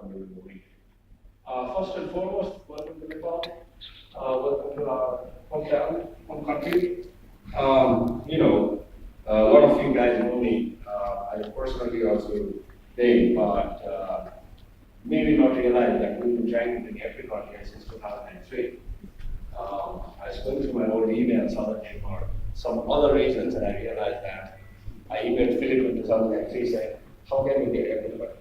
Kathmandu movie. First and foremost, welcome to Nepal. Welcome to our hometown, home country. A lot of you guys know me. I personally also think, but maybe not realize that we've been trying to do APRICOT here since 2003. I was going through my old emails other day for some other reasons, and I realized that I emailed Philip in 2003 saying, how can we get APRICOT?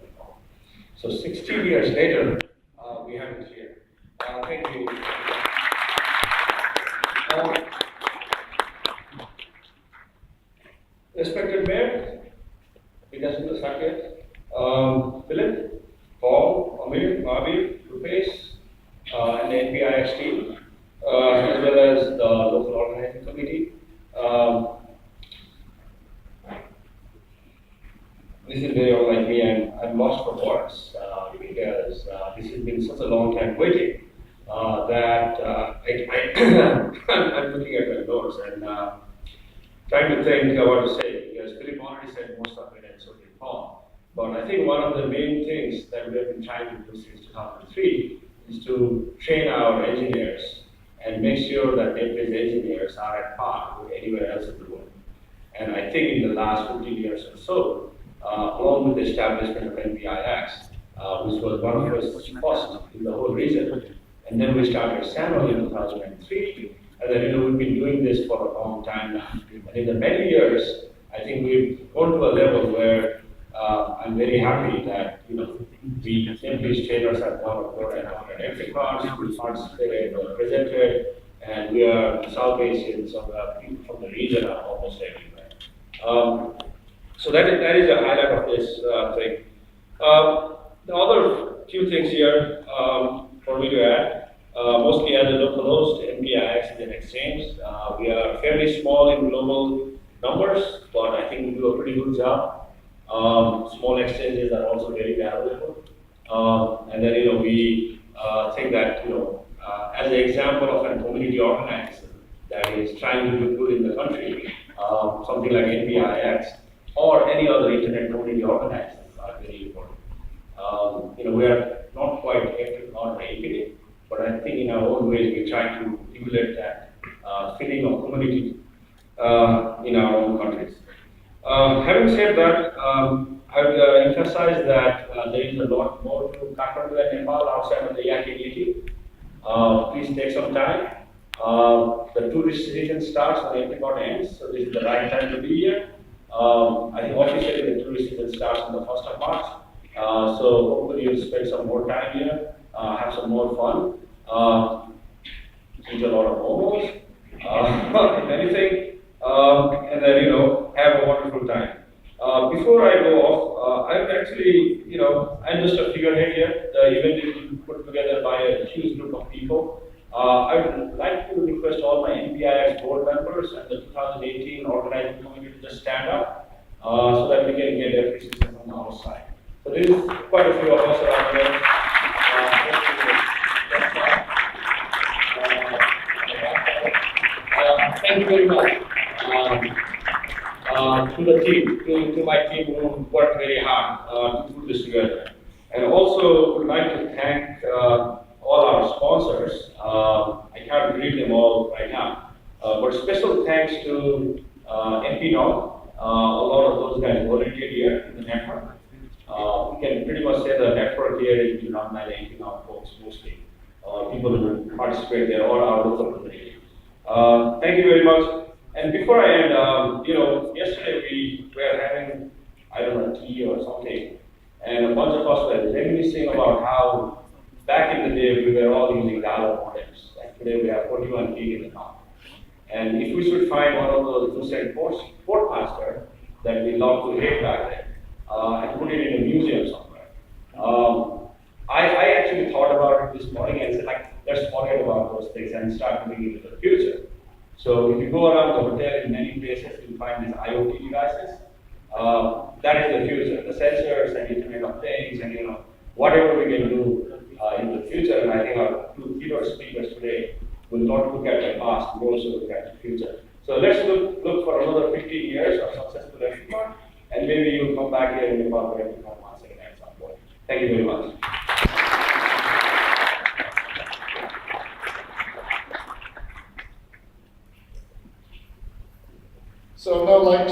So 16 years later, we have it here. Thank you. Respected Mayor, because of the circuit, Philip, Paul, Amir, Mabir, Rupesh, and the NPIX team, as well as the local organizing committee. This is very unlike me, and I'm lost for words because this has been such a long time waiting that I'm looking at my notes and trying to think what to say, because Philip already said most of it and so did Paul. But I think one of the main things that we have been trying to do since 2003 is to train our engineers and make sure that Nepal's engineers are at par with anywhere else in the world. And I think in the last 15 years or so, along with the establishment of NPIX, which was one of us first in the whole region, and then we started SAML in 2003, and then we've been doing this for a long time now. And in the many years, I think we've gone to a level where I'm very happy that the Nepalese trainers have gone abroad and on APRICOT, we participated or presented, and we are South Asians, so people from the region are almost everywhere. So that is the highlight of this thing. The other few things here for me to add, mostly as a local host, NPIX is an exchange. We are fairly small in global numbers, but I think we do a pretty good job. Small exchanges are also very valuable. And then, we think that, as an example of a community organization that is trying to do good in the country, something like NPIX or any other internet community organizations are very important. We are not quite APRICOT or APNIC, but I think in our own ways we try to emulate that feeling of community in our own countries. Having said that, I would emphasize that there is a lot more to Kathmandu and Nepal outside of the Yaki meeting. Please take some time. The tourist season starts when APRICOT ends, so this is the right time to be here. I think officially the tourist season starts on the 1st of March. So hopefully you'll spend some more time here, have some more fun, eat a lot of momos, if anything, and then, have a wonderful time. Before I go off, I'm actually, I'm just a figurehead here. The event is put together by a huge group of people. I would like to request all my NPIX board members and the 2018 organizing committee to just stand up so that we can get appreciation from our side. So there is quite a few of us around here. Thank you very much to the team, to my team who worked very hard to put this together. And also would like to thank all our sponsors. I can't read them all right now, but special thanks to NPNOG. A lot of those guys volunteered here in the network. We can pretty much say the network here is not by the NPNOG folks mostly. People who participate there or our local community. Thank you very much. And before I end, yesterday we were having, tea or something, and a bunch of us were reminiscing about how back in the day we were all using dial-up modems. Like today we have 41 gig in the car. And if we should find one of those lucent portmaster that we loved to hate back then, and put it in a museum somewhere. I actually thought about it this morning and said, let's forget about those things and start moving into the future. So if you go around the hotel in many places, you'll find these IoT devices. That is the future. The sensors and Internet of Things and whatever we can do in the future. And I think our two keynote speakers today will not look at the past, but also look at the future. So let's look for another 15 years of successful APRICOT, and maybe you'll come back here in Nepal for APRICOT once again at some point. Thank you very much. So no light